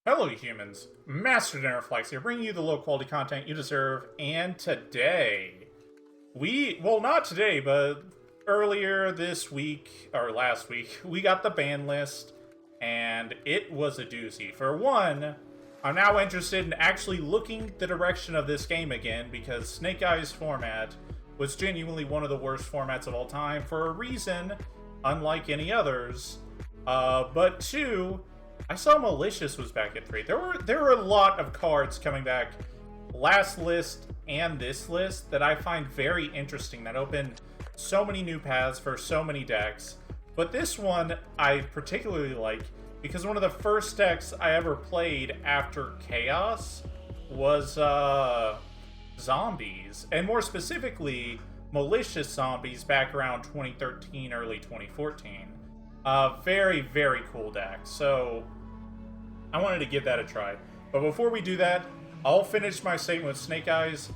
Hello humans, Master Dinnerflex here, bringing you the low quality content you deserve, and today, well not today, but earlier this week, or last week, we got the ban list, and it was a doozy. For one, I'm now interested in actually looking the direction of this game again, because Snake Eyes format was genuinely one of the worst formats of all time, for a reason unlike any others, but two, I saw Malicious was back at 3. There were a lot of cards coming back last list and this list that I find very interesting, that open so many new paths for so many decks. But this one I particularly like because one of the first decks I ever played after Chaos was zombies, and more specifically Malicious zombies back around 2013, early 2014. Very, very cool deck. So I wanted to give that a try. But before we do that, I'll finish my statement with Snake Eyes.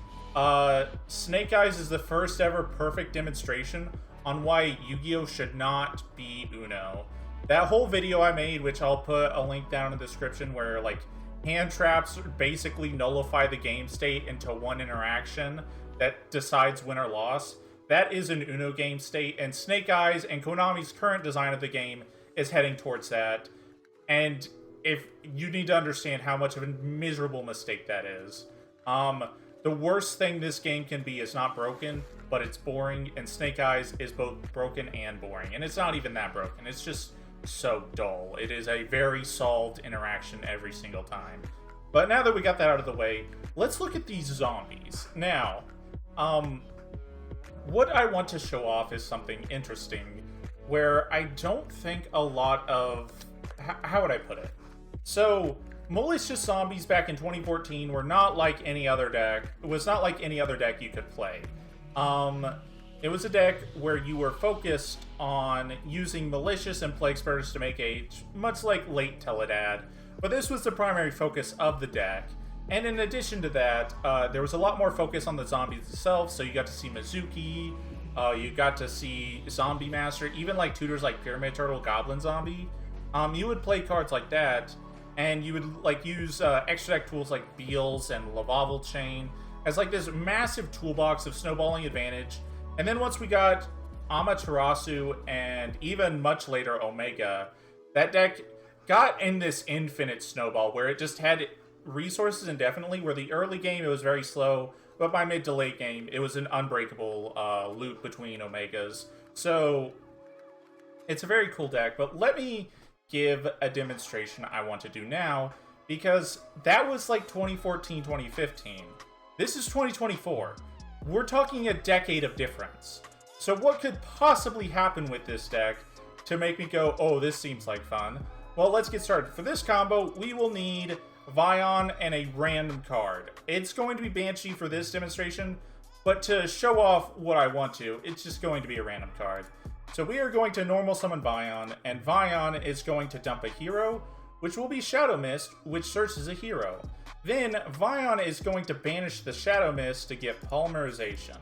Snake Eyes is the first ever perfect demonstration on why Yu-Gi-Oh should not be Uno. That whole video I made, which I'll put a link down in the description, where like hand traps basically nullify the game state into one interaction that decides win or loss. That is an Uno game state, and Snake Eyes and Konami's current design of the game is heading towards that. And if you need to understand how much of a miserable mistake that is. The worst thing this game can be is not broken, but it's boring, and Snake Eyes is both broken and boring. And it's not even that broken, it's just so dull. It is a very solved interaction every single time. But now that we got that out of the way, let's look at these zombies. Now, what I want to show off is something interesting, where I don't think a lot of... How would I put it? So, Malicious Zombies back in 2014 were not like any other deck. It was not like any other deck you could play. It was a deck where you were focused on using Malicious and Plague Spurs to make age, much like late Teledad. But this was the primary focus of the deck. And in addition to that, there was a lot more focus on the zombies themselves, so you got to see Mizuki, you got to see Zombie Master, even like tutors like Pyramid Turtle, Goblin Zombie. You would play cards like that, and you would like use extra deck tools like Beals and Lavavel Chain as like this massive toolbox of snowballing advantage. And then once we got Amaterasu and even much later Omega, that deck got in this infinite snowball where it just had resources indefinitely, where the early game it was very slow, but by mid to late game it was an unbreakable loop between Omegas. So it's a very cool deck, but let me give a demonstration I want to do now, because that was like 2014, 2015. This is 2024. We're talking a decade of difference. So what could possibly happen with this deck to make me go, oh, this seems like fun? Well, let's get started. For this combo, we will need Vion and a random card. It's going to be Banshee for this demonstration, but to show off what I want to, it's just going to be a random card. So we are going to normal summon Vion, and Vion is going to dump a hero, which will be Shadow Mist, which searches a hero. Then Vion is going to banish the Shadow Mist to get Polymerization.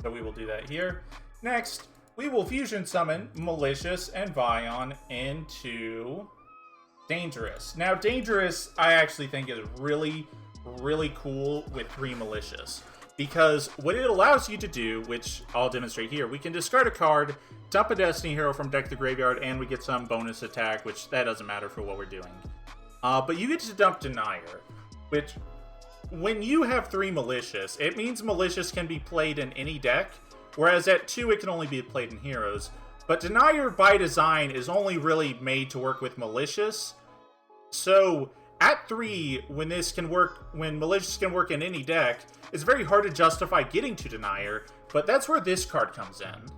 So we will do that here. Next, we will fusion summon Malicious and Vion into Dangerous. Now, Dangerous, I actually think is really, really cool with 3 Malicious. Because what it allows you to do, which I'll demonstrate here, we can discard a card, dump a Destiny Hero from deck to graveyard, and we get some bonus attack, which that doesn't matter for what we're doing. But you get to dump Denier, which, when you have 3 Malicious, it means Malicious can be played in any deck, whereas at 2 it can only be played in Heroes. But Denier, by design, is only really made to work with Malicious. So at 3, when Malicious can work in any deck, it's very hard to justify getting to Denier, but that's where this card comes in.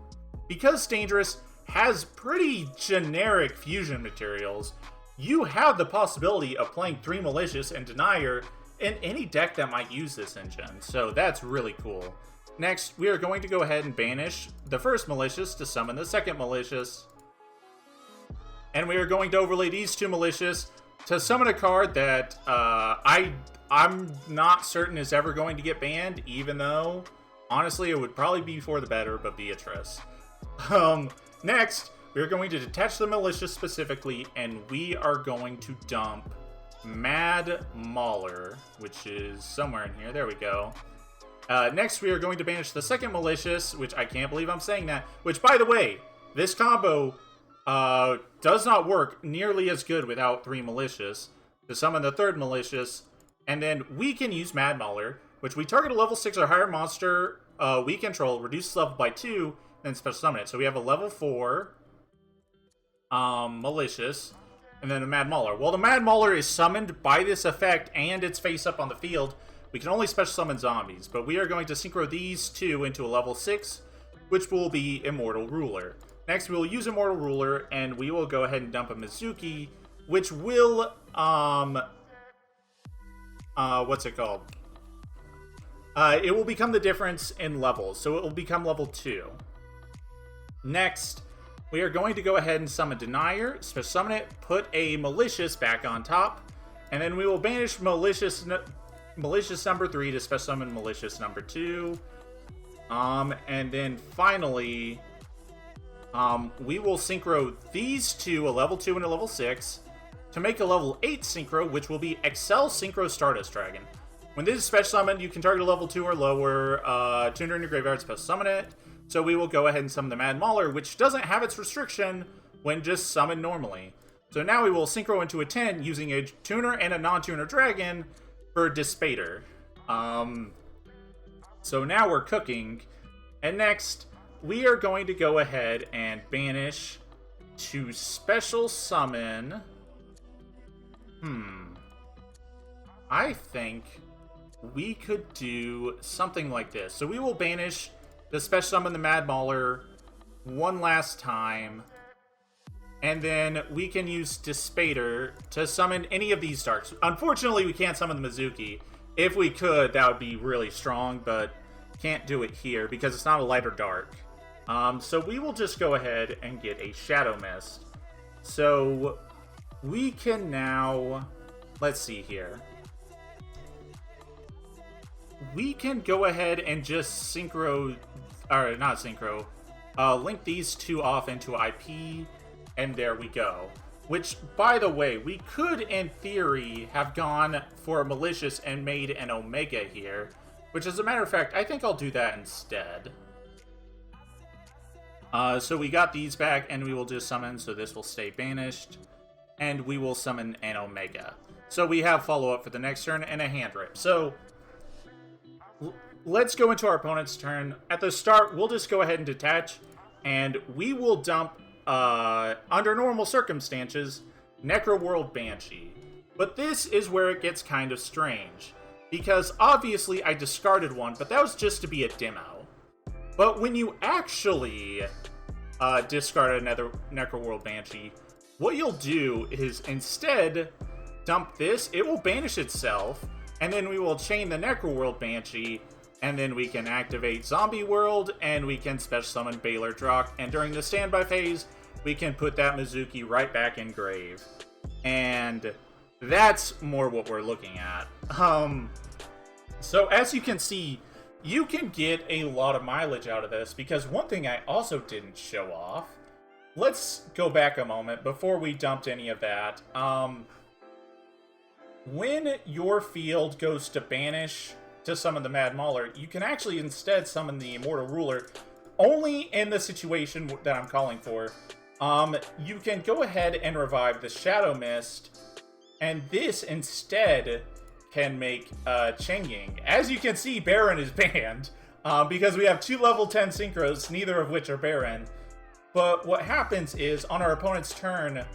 Because Dangerous has pretty generic fusion materials, you have the possibility of playing 3 Malicious and Denier in any deck that might use this engine, so that's really cool. Next, we are going to go ahead and banish the first Malicious to summon the second Malicious. And we are going to overlay these 2 Malicious to summon a card that I'm not certain is ever going to get banned, even though, honestly, it would probably be for the better, but Beatrice. Next, we're going to detach the Malicious specifically, and we are going to dump Mad Mauler, which is somewhere in here. There we go. Next, we are going to banish the second Malicious, which I can't believe I'm saying that. Which, by the way, this combo does not work nearly as good without 3 Malicious to summon the third Malicious. And then we can use Mad Mauler, which we target a level 6 or higher monster we control, reduces level by 2, and special summon it. So we have a level 4 Malicious, and then a Mad Mauler. Well, the Mad Mauler is summoned by this effect, and it's face up on the field. We can only special summon zombies, but we are going to synchro these two into a level 6, which will be Immortal Ruler. Next, we will use Immortal Ruler, and we will go ahead and dump a Mizuki, which will, what's it called? It will become the difference in levels, so it will become level 2. Next, we are going to go ahead and summon Denier, special summon it, put a Malicious back on top, and then we will banish Malicious number 3 to special summon Malicious number 2. And then finally, we will synchro these two, a level 2 and a level 6, to make a level 8 synchro, which will be Excel Synchro Stardust Dragon. When this is special summoned, you can target a level 2 or lower, tuner in your graveyard, special summon it. So we will go ahead and summon the Mad Mauler, which doesn't have its restriction when just summoned normally. So now we will synchro into a 10 using a tuner and a non-tuner dragon for Dispater. So now we're cooking. And next, we are going to go ahead and banish to special summon... I think we could do something like this. So we will banish the special summon the Mad Mauler one last time. And then we can use Dispater to summon any of these darks. Unfortunately, we can't summon the Mizuki. If we could, that would be really strong, but can't do it here because it's not a light or dark. So we will just go ahead and get a Shadow Mist. So we can now... Let's see here. We can go ahead and just synchro... Or, not synchro. Link these two off into IP, and there we go. Which, by the way, we could, in theory, have gone for a Malicious and made an Omega here. Which, as a matter of fact, I think I'll do that instead. So we got these back, and we will just summon, so this will stay banished. And we will summon an Omega. So we have follow-up for the next turn and a hand rip. So let's go into our opponent's turn. At the start, we'll just go ahead and detach, and we will dump, under normal circumstances, Necroworld Banshee. But this is where it gets kind of strange, because obviously I discarded one, but that was just to be a demo. But when you actually discard another Necroworld Banshee, what you'll do is instead dump this, it will banish itself, and then we will chain the Necroworld Banshee, and then we can activate Zombie World, and we can special summon Baylor Drock, and during the standby phase, we can put that Mizuki right back in grave. And that's more what we're looking at. So as you can see, you can get a lot of mileage out of this, because one thing I also didn't show off, let's go back a moment before we dumped any of that. When your field goes to banish to summon the Mad Mauler, you can actually instead summon the Immortal Ruler, only in the situation that I'm calling for. You can go ahead and revive the Shadow Mist, and this instead can make Changing. As you can see, Baron is banned, because we have 2 level 10 synchros, neither of which are Baron. But what happens is, on our opponent's turn,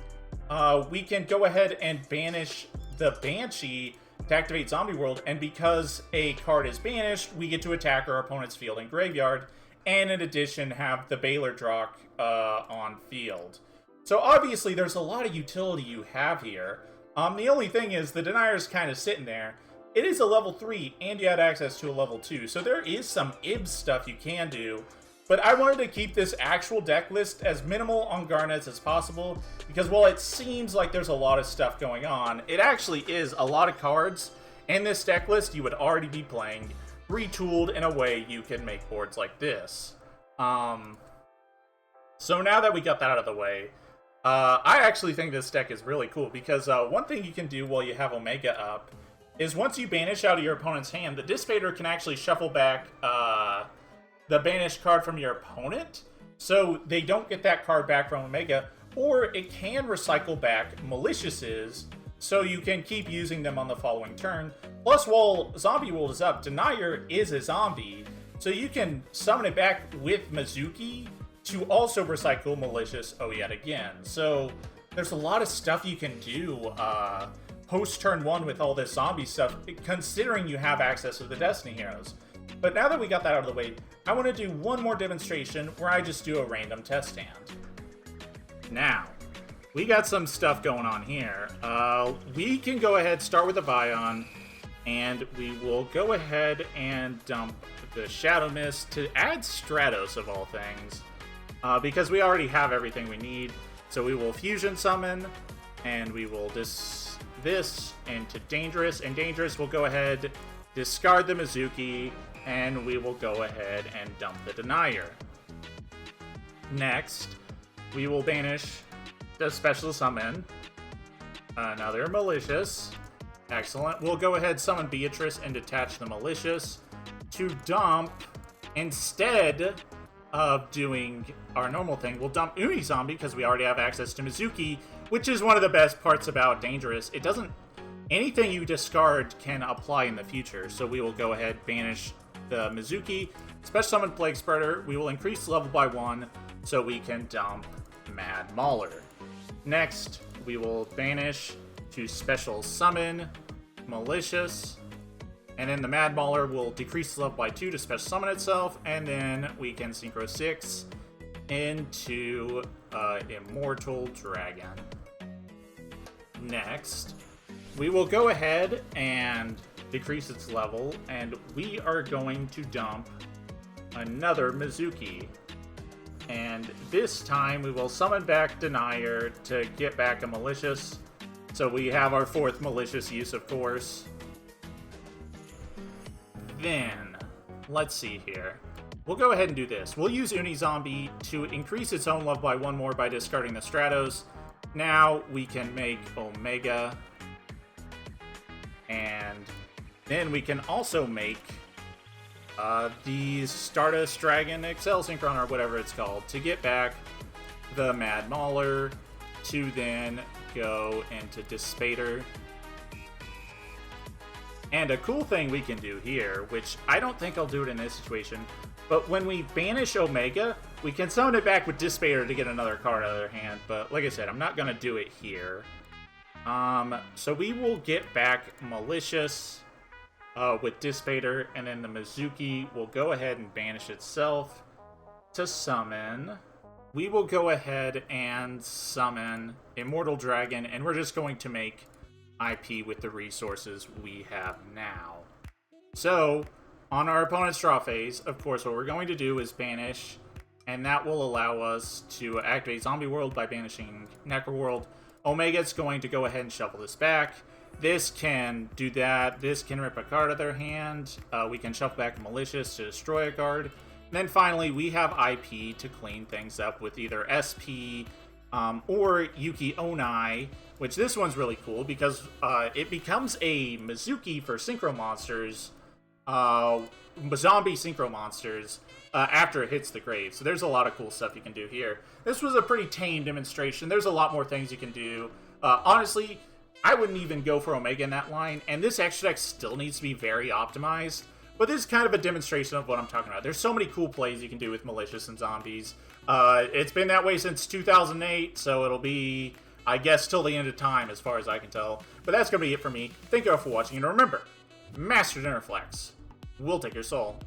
we can go ahead and banish the Banshee to activate Zombie World, and because a card is banished, we get to attack our opponent's field and graveyard, and in addition have the Baylor Drock on field. So obviously there's a lot of utility you have here. The only thing is the Denier's kind of sitting there. It is a level 3, and you had access to a level 2, so there is some IBS stuff you can do. But I wanted to keep this actual deck list as minimal on Garnets as possible, because while it seems like there's a lot of stuff going on, it actually is a lot of cards in this deck list you would already be playing, retooled in a way you can make boards like this. So now that we got that out of the way, I actually think this deck is really cool because one thing you can do while you have Omega up is once you banish out of your opponent's hand, the Dissipator can actually shuffle back the banished card from your opponent, so they don't get that card back from Omega, or it can recycle back Malicious's, so you can keep using them on the following turn. Plus, while Zombie World is up, Denier is a zombie, so you can summon it back with Mizuki to also recycle Malicious yet again. So there's a lot of stuff you can do post turn 1 with all this zombie stuff, considering you have access to the Destiny Heroes. But now that we got that out of the way, I want to do one more demonstration where I just do a random test hand. Now, we got some stuff going on here. We can go ahead, start with a Vion, and we will go ahead and dump the Shadow Mist to add Stratos of all things, because we already have everything we need. So we will Fusion Summon, and we will this into Dangerous, and Dangerous will go ahead, discard the Mizuki, and we will go ahead and dump the Denier. Next, we will banish the Special Summon another Malicious. Excellent. We'll go ahead, summon Beatrice, and detach the Malicious to dump. Instead of doing our normal thing, we'll dump Uni Zombie because we already have access to Mizuki, which is one of the best parts about Dangerous. It doesn't... Anything you discard can apply in the future, so we will go ahead, banish the Mizuki, Special Summon Plague Spreader. We will increase level by 1, so we can dump Mad Mauler. Next, we will banish to Special Summon Malicious, and then the Mad Mauler will decrease the level by 2 to Special Summon itself, and then we can Synchro 6 into Immortal Dragon. Next, we will go ahead and decrease its level, and we are going to dump another Mizuki. And this time we will summon back Denier to get back a Malicious. So we have our 4th Malicious use, of course. Then, let's see here. We'll go ahead and do this. We'll use Uni Zombie to increase its own level by 1 more by discarding the Stratos. Now we can make Omega. And then we can also make the Stardust Dragon Excel Synchron, or whatever it's called, to get back the Mad Mauler, to then go into Dissipator. And a cool thing we can do here, which I don't think I'll do it in this situation, but when we banish Omega, we can summon it back with Dissipator to get another card out of their hand, but like I said, I'm not going to do it here. So we will get back Malicious with Dissipator, and then the Mizuki will go ahead and banish itself to summon. We will go ahead and summon Immortal Dragon, and we're just going to make IP with the resources we have now. So, on our opponent's draw phase, of course, what we're going to do is banish, and that will allow us to activate Zombie World by banishing Necro World. Omega's going to go ahead and shuffle this back. This can do that. This can rip a card out of their hand. We can shuffle back Malicious to destroy a card. And then finally, we have IP to clean things up with either SP or Yugioh, which this one's really cool because it becomes a Mizuki for Synchro Monsters, zombie Synchro Monsters, after it hits the grave. So there's a lot of cool stuff you can do here. This was a pretty tame demonstration. There's a lot more things you can do. Honestly, I wouldn't even go for Omega in that line, and this extra deck still needs to be very optimized, but this is kind of a demonstration of what I'm talking about. There's so many cool plays you can do with Malicious and Zombies. It's been that way since 2008, so it'll be, I guess, till the end of time as far as I can tell. But that's going to be it for me. Thank you all for watching, and remember, Master Dinner Flex will take your soul.